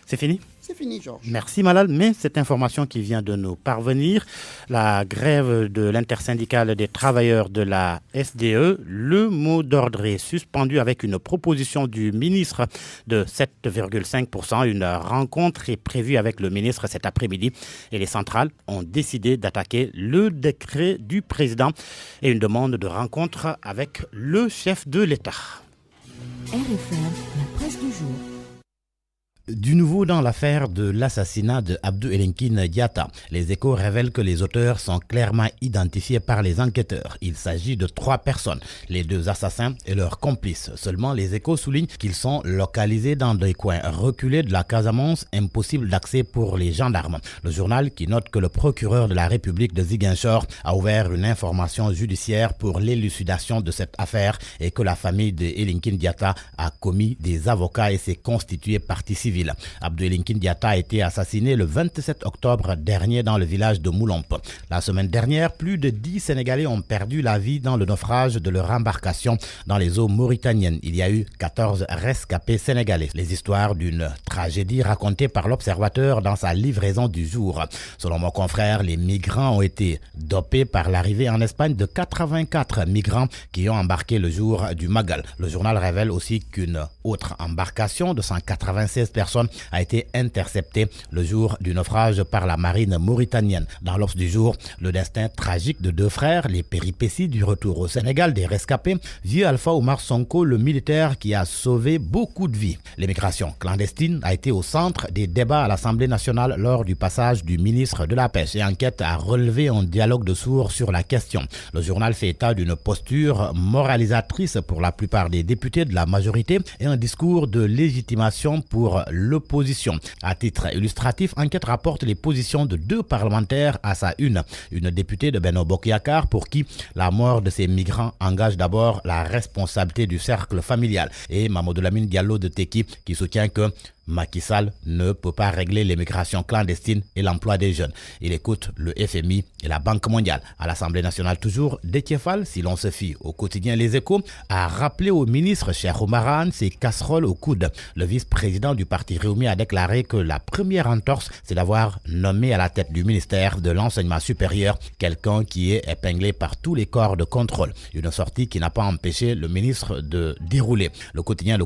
C'est fini ? C'est fini, Georges. Merci, Malal. Mais cette information qui vient de nous parvenir, la grève de l'intersyndicale des travailleurs de la SDE, le mot d'ordre est suspendu avec une proposition du ministre de 7,5%. Une rencontre est prévue avec le ministre cet après-midi et les centrales ont décidé d'attaquer le décret du président et une demande de rencontre avec le chef de l'État. RFM, la presse du jour. Du nouveau dans l'affaire de l'assassinat de Abdou Elinkine Diatta. Les Échos révèlent que les auteurs sont clairement identifiés par les enquêteurs. Il s'agit de 3 personnes, les 2 assassins et leurs complices. Seulement, les Échos soulignent qu'ils sont localisés dans des coins reculés de la Casamance, impossible d'accès pour les gendarmes. Le journal qui note que le procureur de la République de Ziguinchor a ouvert une information judiciaire pour l'élucidation de cette affaire et que la famille de Elinkine Diatta a commis des avocats et s'est constituée partie civile. Abdou Elinkine Diatta a été assassiné le 27 octobre dernier dans le village de Moulompe. La semaine dernière, plus de 10 Sénégalais ont perdu la vie dans le naufrage de leur embarcation dans les eaux mauritaniennes. Il y a eu 14 rescapés sénégalais. Les histoires d'une tragédie racontée par l'Observateur dans sa livraison du jour. Selon mon confrère, les migrants ont été dopés par l'arrivée en Espagne de 84 migrants qui ont embarqué le jour du Magal. Le journal révèle aussi qu'une autre embarcation de 196 personnes a été interceptée le jour du naufrage par la marine mauritanienne. Dans l'Obs du jour, le destin tragique de 2 frères, les péripéties du retour au Sénégal des rescapés, vieux Alpha Oumar Sonko, le militaire qui a sauvé beaucoup de vies. L'immigration clandestine a été au centre des débats à l'Assemblée nationale lors du passage du ministre de la Pêche et enquête a relevé un dialogue de sourds sur la question. Le journal fait état d'une posture moralisatrice pour la plupart des députés de la majorité et un discours de légitimation pour l'opposition. À titre illustratif, enquête rapporte les positions de 2 parlementaires à sa une. Une députée de Benno Bokk Yakaar pour qui la mort de ces migrants engage d'abord la responsabilité du cercle familial et Mamadou Lamine Diallo de Tekki qui soutient que Macky Sall ne peut pas régler l'immigration clandestine et l'emploi des jeunes. Il écoute le FMI et la Banque mondiale. À l'Assemblée nationale toujours, Déthié Fall, si l'on se fie au quotidien Les Échos, a rappelé au ministre Cheikh Oumar Anne ses casseroles au coude. Le vice-président du parti Rewmi a déclaré que la première entorse, c'est d'avoir nommé à la tête du ministère de l'enseignement supérieur quelqu'un qui est épinglé par tous les corps de contrôle. Une sortie qui n'a pas empêché le ministre de dérouler. Le quotidien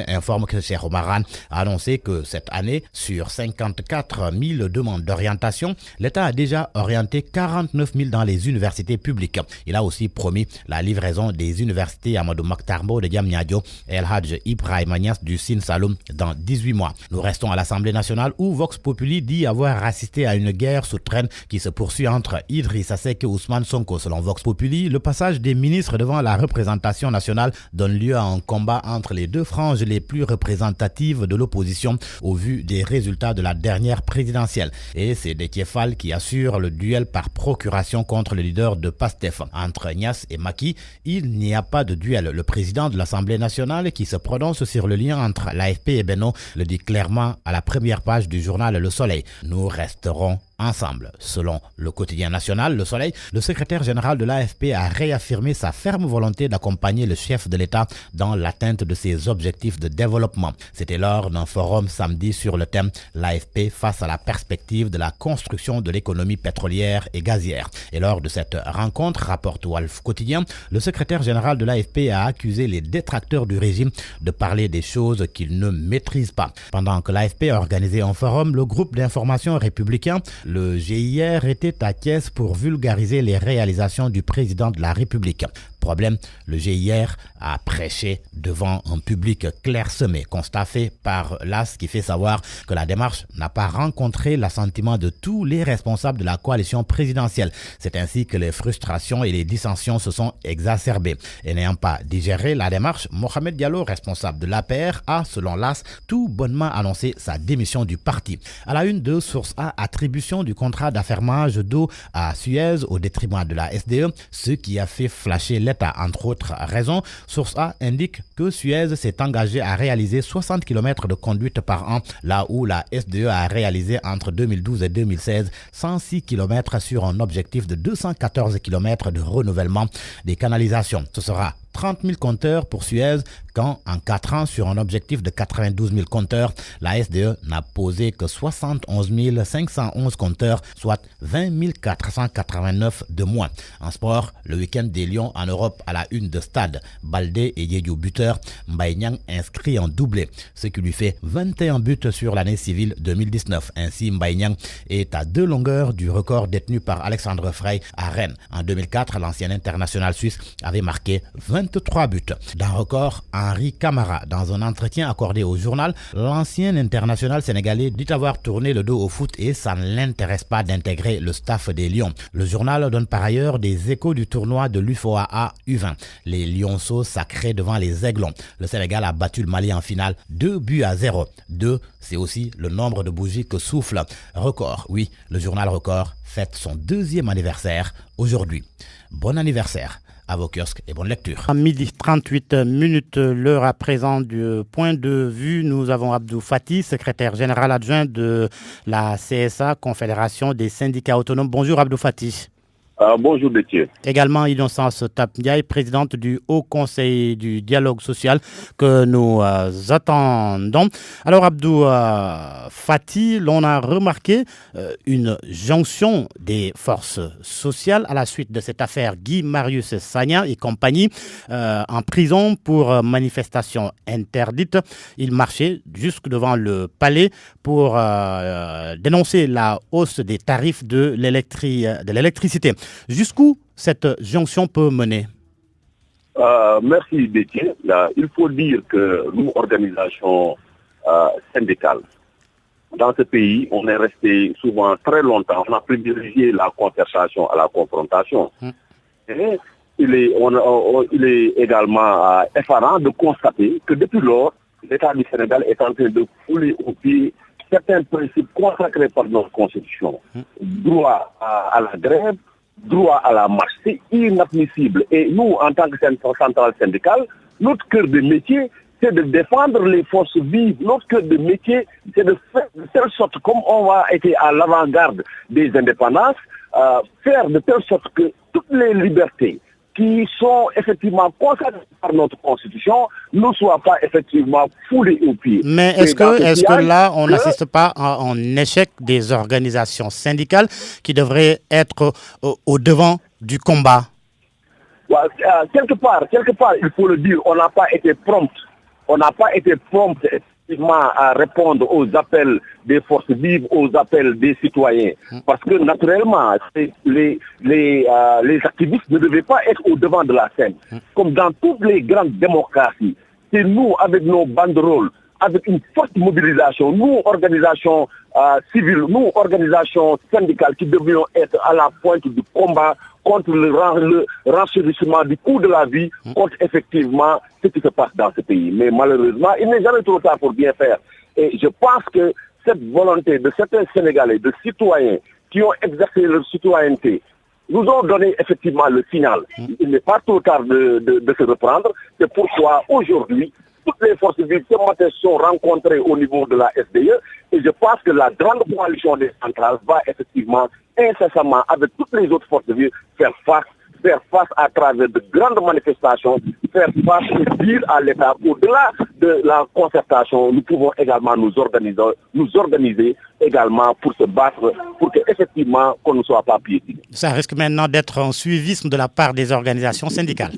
informe que Cheikh Oumar Anne a annoncé noter que cette année, sur 54 000 demandes d'orientation, l'État a déjà orienté 49 000 dans les universités publiques. Il a aussi promis la livraison des universités Amadou Mahtar Mbow de Diamniadio et El Hadj Ibrahima Niass du Sine Saloum dans 18 mois. Nous restons à l'Assemblée nationale où Vox Populi dit avoir assisté à une guerre souterraine qui se poursuit entre Idrissa Seck et Ousmane Sonko. Selon Vox Populi, le passage des ministres devant la représentation nationale donne lieu à un combat entre les deux franges les plus représentatives de l'opposition au vu des résultats de la dernière présidentielle. Et c'est Déthié Fall qui assure le duel par procuration contre le leader de PASTEF. Entre Niass et Macky, il n'y a pas de duel. Le président de l'Assemblée nationale qui se prononce sur le lien entre l'AFP et Benno le dit clairement à la première page du journal Le Soleil. Nous resterons ensemble. Selon le quotidien national Le Soleil, le secrétaire général de l'AFP a réaffirmé sa ferme volonté d'accompagner le chef de l'État dans l'atteinte de ses objectifs de développement. C'était lors d'un forum samedi sur le thème l'AFP face à la perspective de la construction de l'économie pétrolière et gazière. Et lors de cette rencontre, rapporte Walf Quotidien, le secrétaire général de l'AFP a accusé les détracteurs du régime de parler des choses qu'ils ne maîtrisent pas. Pendant que l'AFP a organisé un forum, le groupe d'information républicain, le GIR, était à Thiès pour vulgariser les réalisations du président de la République. Problème, le GIR a prêché devant un public clairsemé. Constat fait par l'AS qui fait savoir que la démarche n'a pas rencontré l'assentiment de tous les responsables de la coalition présidentielle. C'est ainsi que les frustrations et les dissensions se sont exacerbées. Et n'ayant pas digéré la démarche, Mohamed Diallo, responsable de l'APR, a, selon l'AS, tout bonnement annoncé sa démission du parti. À la une de Source A, attribution du contrat d'affermage d'eau à Suez au détriment de la SDE, ce qui a fait flasher l'État. Entre autres raisons, Source A indique que Suez s'est engagé à réaliser 60 km de conduite par an, là où la SDE a réalisé entre 2012 et 2016 106 km sur un objectif de 214 km de renouvellement des canalisations. Ce sera 30 000 compteurs pour Suez, quand en 4 ans, sur un objectif de 92 000 compteurs, la SDE n'a posé que 71 511 compteurs, soit 20 489 de moins. En sport, le week-end des Lions en Europe à la une de Stade. Baldé et Yedio buteur, Mbaye Niang inscrit en doublé, ce qui lui fait 21 buts sur l'année civile 2019. Ainsi, Mbaye Niang est à 2 longueurs du record détenu par Alexandre Frey à Rennes. En 2004, l'ancien international suisse avait marqué 23 buts. D'un record, Henri Camara, dans un entretien accordé au journal, l'ancien international sénégalais dit avoir tourné le dos au foot et ça ne l'intéresse pas d'intégrer le staff des Lions. Le journal donne par ailleurs des échos du tournoi de l'UFOA U20. Les Lionceaux sacrés devant les Aiglons. Le Sénégal a battu le Mali en finale 2-0. 2, c'est aussi le nombre de bougies que souffle. Record, oui, le journal Record fête son 2e anniversaire aujourd'hui. Bon anniversaire à vos kiosques et bonne lecture. À 12h38, l'heure à présent du point de vue, nous avons Abdou Fati, secrétaire général adjoint de la CSA, Confédération des syndicats autonomes. Bonjour Abdou Fati. Bonjour Déthié. Également Innocence Tapniaï, présidente du Haut Conseil du dialogue social que nous attendons. Alors Abdou Fati, l'on a remarqué une jonction des forces sociales à la suite de cette affaire Guy Marius Sagna et compagnie en prison pour manifestation interdite. Il marchait jusque devant le palais pour dénoncer la hausse des tarifs de l'électricité. Jusqu'où cette jonction peut mener? Merci Déthié. Il faut dire que nous, organisations syndicales, dans ce pays, on est resté souvent très longtemps, on a privilégié la concertation à la confrontation. Et il est également effarant de constater que depuis lors, l'État du Sénégal est en train de fouler au pied certains principes consacrés par notre Constitution. Droit à la grève, droit à la marche, c'est inadmissible. Et nous, en tant que centrale syndicale, notre cœur de métier, c'est de défendre les forces vives. Notre cœur de métier, c'est de faire de telle sorte, comme on a été à l'avant-garde des indépendances, faire de telle sorte que toutes les libertés qui sont effectivement consacrées par notre Constitution ne soient pas effectivement foulées au pied. Mais est-ce que là, on n'assiste pas à un échec des organisations syndicales qui devraient être au devant du combat? Quelque part, il faut le dire, on n'a pas été prompt. On n'a pas été prompt effectivement à répondre aux appels des forces vives, aux appels des citoyens. Parce que naturellement, les activistes ne devaient pas être au devant de la scène. Comme dans toutes les grandes démocraties, c'est nous, avec nos banderoles, avec une forte mobilisation, nous, organisations civiles, nous, organisations syndicales, qui devions être à la pointe du combat contre le renchérissement du coût de la vie, contre effectivement ce qui se passe dans ce pays. Mais malheureusement, il n'est jamais trop tard pour bien faire. Et je pense que cette volonté de certains Sénégalais, de citoyens qui ont exercé leur citoyenneté, nous ont donné effectivement le signal. Il n'est pas trop tard de se reprendre. C'est pourquoi aujourd'hui, toutes les forces vives ce matin sont rencontrées au niveau de la SDE et je pense que la grande coalition des centrales va effectivement incessamment avec toutes les autres forces vives faire face à travers de grandes manifestations, faire face et dire à l'État, au-delà de la concertation, nous pouvons également nous organiser également pour se battre, pour qu'effectivement qu'on ne soit pas piétiné. Ça risque maintenant d'être un suivisme de la part des organisations syndicales.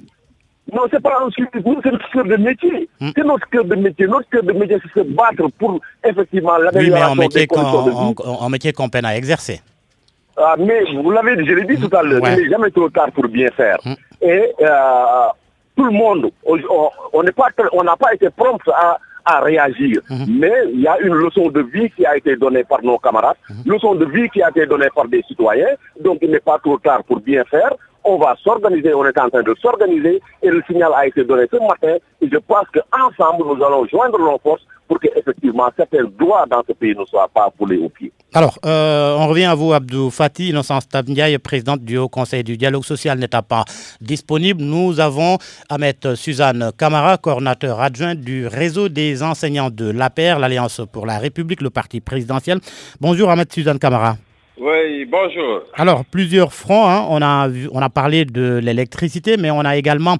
Non, c'est pas un suivi. Nous, c'est notre cœur de métier. C'est notre cœur de métier. Notre cœur de métier, c'est se battre pour effectivement l'amélioration des conditions de vie. En métier qu'on peine à exercer. Mais vous l'avez dit, je l'ai dit tout à l'heure, il n'est jamais trop tard pour bien faire. Et tout le monde, on n'a pas été prompt à réagir. Mais il y a une leçon de vie qui a été donnée par nos camarades, leçon de vie qui a été donnée par des citoyens. Donc il n'est pas trop tard pour bien faire. On va s'organiser, on est en train de s'organiser et le signal a été donné ce matin et je pense qu'ensemble nous allons joindre nos forces pour que effectivement certains droits dans ce pays ne soient pas foulés aux pieds. Alors, on revient à vous, Abdou Fati. Innocence Tabndiaye, présidente du Haut Conseil du dialogue social, n'étant pas disponible. Nous avons Ahmed Suzanne Camara, coordinateur adjoint du réseau des enseignants de l'APR, l'Alliance pour la République, le parti présidentiel. Bonjour Ahmed Suzanne Camara. Oui, bonjour. Alors, plusieurs fronts, hein. On a parlé de l'électricité, mais on a également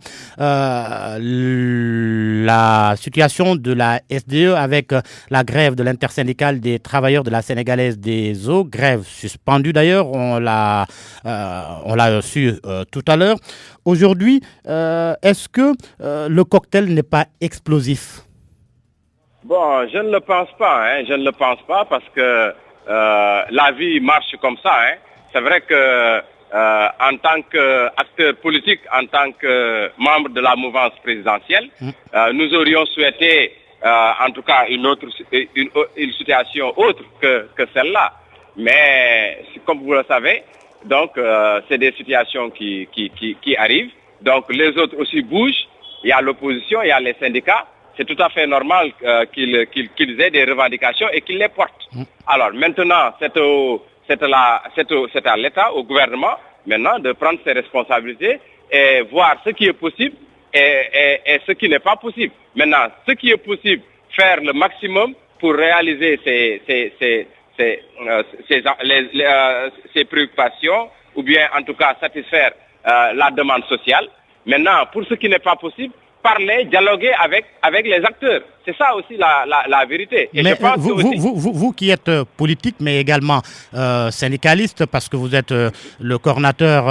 la situation de la SDE avec la grève de l'intersyndicale des travailleurs de la Sénégalaise des eaux, grève suspendue d'ailleurs, on l'a su tout à l'heure. Aujourd'hui, est-ce que le cocktail n'est pas explosif? Bon, je ne le pense pas, je ne le pense pas parce que la vie marche comme ça. C'est vrai que en tant qu'acteur politique, en tant que membre de la mouvance présidentielle, nous aurions souhaité en tout cas une situation autre que celle-là. Mais comme vous le savez, donc c'est des situations qui arrivent. Donc les autres aussi bougent. Il y a l'opposition, il y a les syndicats. C'est tout à fait normal qu'ils aient des revendications et qu'ils les portent. Alors maintenant, c'est à l'État, au gouvernement, maintenant de prendre ses responsabilités et voir ce qui est possible et ce qui n'est pas possible. Maintenant, ce qui est possible, faire le maximum pour réaliser ces préoccupations ou bien en tout cas satisfaire la demande sociale. Maintenant, pour ce qui n'est pas possible, parler, dialoguer avec les acteurs. C'est ça aussi la vérité. Et mais je pense vous qui êtes politique, mais également syndicaliste, parce que vous êtes le coordinateur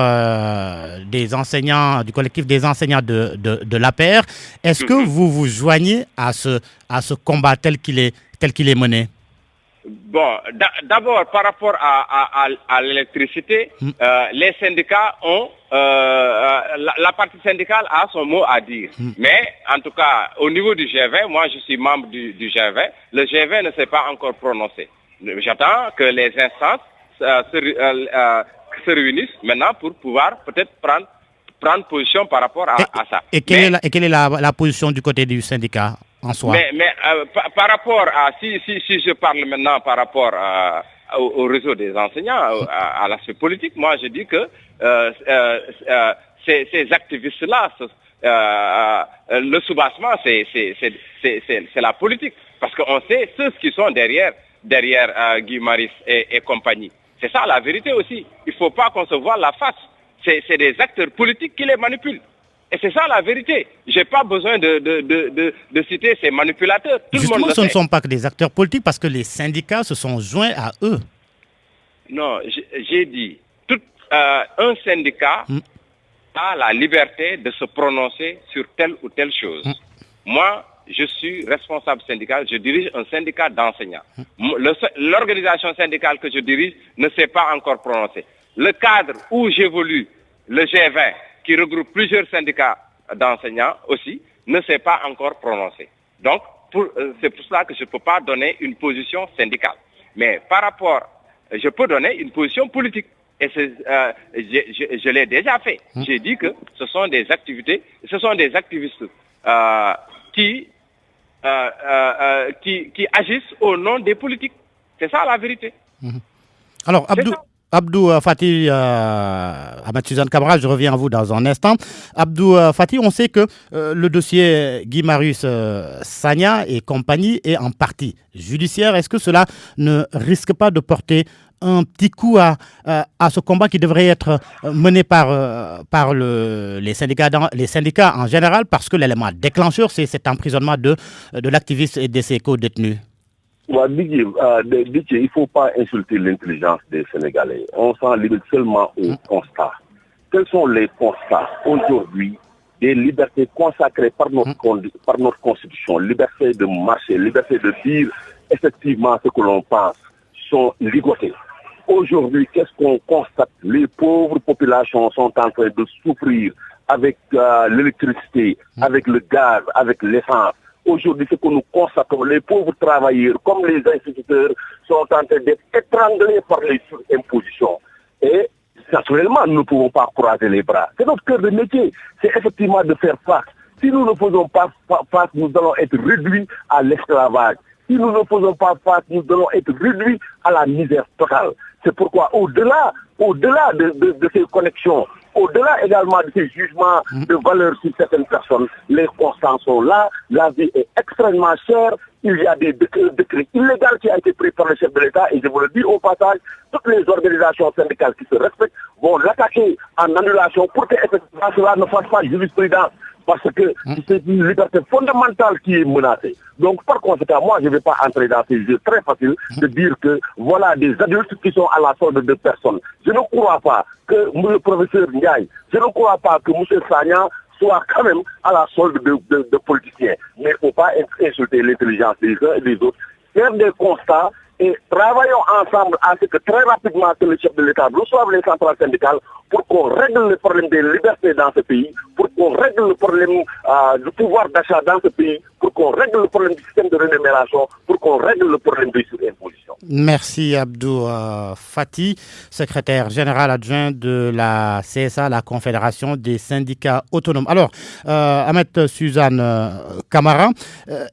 des enseignants, du collectif des enseignants de l'APR, est-ce que vous vous joignez à ce combat tel qu'il est mené? Bon, d'abord, par rapport à l'électricité, les syndicats ont... la partie syndicale a son mot à dire. Mais, en tout cas, au niveau du G20, moi je suis membre du G20, le G20 ne s'est pas encore prononcé. J'attends que les instances se réunissent maintenant pour pouvoir peut-être prendre position par rapport à ça. Et quelle est la position du côté du syndicat en soi? Mais par rapport à... Si je parle maintenant par rapport au réseau des enseignants, à l'aspect politique, moi je dis que ces activistes-là, le soubassement, c'est la politique. Parce qu'on sait ceux qui sont derrière Guy Marius et compagnie. C'est ça la vérité aussi. Il ne faut pas qu'on se voie la face. C'est des acteurs politiques qui les manipulent. Et c'est ça la vérité. Je n'ai pas besoin de citer ces manipulateurs. Tout Justement, le monde ce ne sont pas que des acteurs politiques parce que les syndicats se sont joints à eux. Non, j'ai dit, un syndicat a la liberté de se prononcer sur telle ou telle chose. Moi, je suis responsable syndical, je dirige un syndicat d'enseignants. L'organisation syndicale que je dirige ne s'est pas encore prononcée. Le cadre où j'évolue, le G20, qui regroupe plusieurs syndicats d'enseignants aussi, ne s'est pas encore prononcé. Donc, c'est pour cela que je ne peux pas donner une position syndicale. Mais par rapport, je peux donner une position politique. Et je l'ai déjà fait. J'ai dit que ce sont des activistes qui agissent au nom des politiques. C'est ça la vérité. Alors, Abdou Faty, Ahmed Suzanne Camara, je reviens à vous dans un instant. Abdou Faty, on sait que le dossier Guy Marius Sagna et compagnie est en partie judiciaire. Est-ce que cela ne risque pas de porter un petit coup à ce combat qui devrait être mené par les syndicats en général, parce que l'élément déclencheur, c'est cet emprisonnement de l'activiste et de ses co-détenus? Didier, il ne faut pas insulter l'intelligence des Sénégalais. On s'en limite seulement aux constats. Quels sont les constats aujourd'hui des libertés consacrées par notre Constitution, liberté de marcher, liberté de dire effectivement ce que l'on pense, sont ligotées. Aujourd'hui, qu'est-ce qu'on constate? Les pauvres populations sont en train de souffrir avec l'électricité, avec le gaz, avec l'essence. Aujourd'hui, ce que nous constatons, les pauvres travailleurs, comme les instituteurs, sont en train d'être étranglés par les impositions. Et naturellement, nous ne pouvons pas croiser les bras. C'est notre cœur de métier. C'est effectivement de faire face. Si nous ne faisons pas face, nous allons être réduits à l'esclavage. Si nous ne faisons pas face, nous allons être réduits à la misère totale. C'est pourquoi, au-delà de ces connexions, au-delà également de ces jugements de valeur sur certaines personnes, les constats sont là, la vie est extrêmement chère, il y a des décrets illégaux qui ont été pris par le chef de l'État, et je vous le dis au passage, toutes les organisations syndicales qui se respectent vont l'attaquer en annulation pour que effectivement cela ne fasse pas jurisprudence. Parce que c'est une liberté fondamentale qui est menacée. Donc, par conséquent, moi, je ne vais pas entrer dans ces jeux très faciles de dire que voilà des adultes qui sont à la solde de personnes. Je ne crois pas que le professeur Ndiaye, je ne crois pas que M. Sagna soit quand même à la solde de politiciens. Mais il ne faut pas insulter l'intelligence des uns et des autres. Faire des constats et travaillons ensemble à ce que très rapidement que le chef de l'État reçoive les centrales syndicales pour qu'on règle le problème des libertés dans ce pays, pour qu'on règle le problème du pouvoir d'achat dans ce pays, pour qu'on règle le problème du système de rémunération, pour qu'on règle le problème des impositions. Merci Abdou Faty, secrétaire général adjoint de la CSA, la Confédération des syndicats autonomes. Alors, Ahmed Suzanne Camara,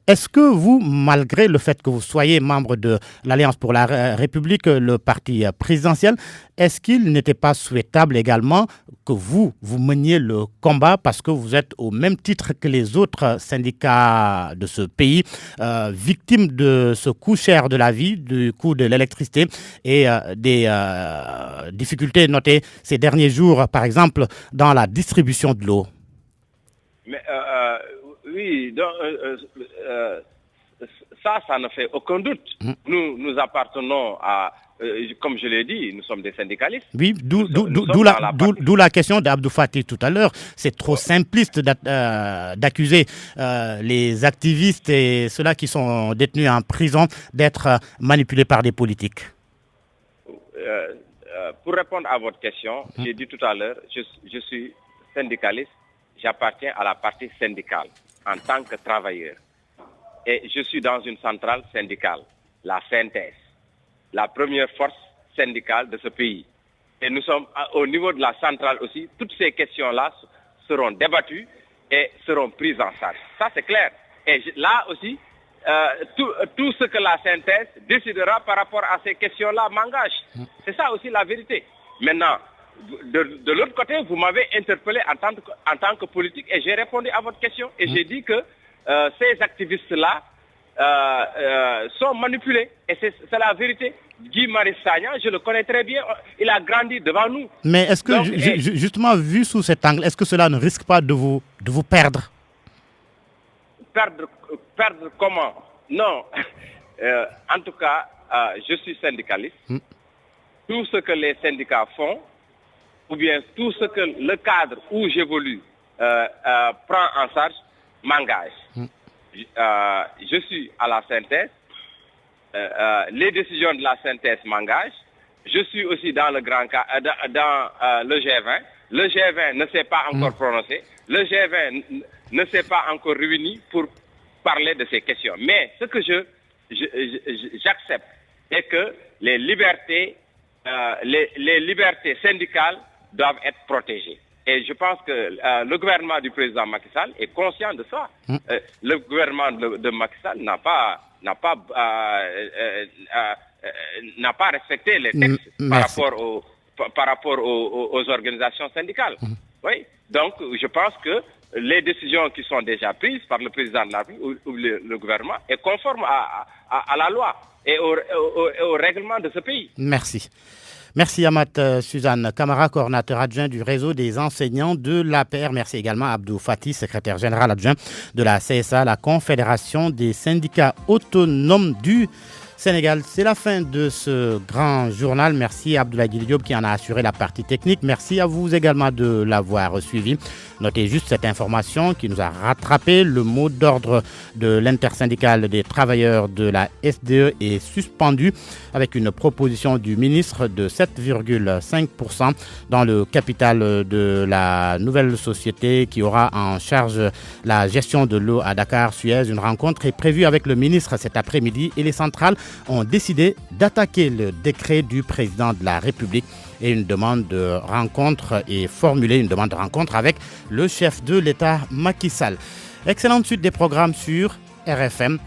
est-ce que vous, malgré le fait que vous soyez membre de l'Alliance pour la République, le parti présidentiel, est-ce qu'il n'était pas souhaitable également que vous meniez le combat, parce que vous êtes au même titre que les autres syndicats de ce pays, victimes de ce coût cher de la vie, du coût de l'électricité et des difficultés notées ces derniers jours, par exemple, dans la distribution de l'eau? Mais oui, donc, ça ne fait aucun doute. Nous appartenons à... comme je l'ai dit, nous sommes des syndicalistes. Oui, d'où la question d'Abdou Faty tout à l'heure. C'est trop simpliste d'accuser les activistes et ceux-là qui sont détenus en prison d'être manipulés par des politiques. Pour répondre à votre question, j'ai dit tout à l'heure, je suis syndicaliste, j'appartiens à la partie syndicale en tant que travailleur. Et je suis dans une centrale syndicale, la CNTS, la première force syndicale de ce pays. Et nous sommes au niveau de la centrale aussi, toutes ces questions-là seront débattues et seront prises en charge. Ça, c'est clair. Et là aussi, tout ce que la synthèse décidera par rapport à ces questions-là m'engage. C'est ça aussi la vérité. Maintenant, de l'autre côté, vous m'avez interpellé en tant que politique et j'ai répondu à votre question et j'ai dit que ces activistes-là sont manipulés. Et c'est la vérité. Guy Marius Sagna, je le connais très bien, il a grandi devant nous. Mais est-ce que, justement, vu sous cet angle, est-ce que cela ne risque pas de vous perdre? Perdre comment? Non. En tout cas, je suis syndicaliste. Tout ce que les syndicats font, ou bien tout ce que le cadre où j'évolue prend en charge, m'engage. je suis à la synthèse. Les décisions de la synthèse m'engagent. Je suis aussi dans le grand cas, dans le G20. Le G20 ne s'est pas encore prononcé. Le G20 ne s'est pas encore réuni pour parler de ces questions. Mais ce que j'accepte est que les libertés syndicales doivent être protégées. Et je pense que le gouvernement du président Macky Sall est conscient de ça. Le gouvernement de Macky Sall n'a pas respecté les textes par rapport aux organisations syndicales. Oui. Donc, je pense que les décisions qui sont déjà prises par le président de la République ou le gouvernement est conforme à la loi et au règlement de ce pays. Merci. Merci Amat Suzanne Camara, coordinateur adjoint du réseau des enseignants de l'APR. Merci également Abdou Fati, secrétaire général adjoint de la CSA, la Confédération des syndicats autonomes du Sénégal. C'est la fin de ce grand journal. Merci à Abdoulaye Diop qui en a assuré la partie technique. Merci à vous également de l'avoir suivi. Notez juste cette information qui nous a rattrapé. Le mot d'ordre de l'intersyndicale des travailleurs de la SDE est suspendu avec une proposition du ministre de 7,5% dans le capital de la nouvelle société qui aura en charge la gestion de l'eau à Dakar, Suez. Une rencontre est prévue avec le ministre cet après-midi et les centrales ont décidé d'attaquer le décret du président de la République et une demande de rencontre est formulée, une demande de rencontre avec le chef de l'État Macky Sall. Excellente suite des programmes sur RFM.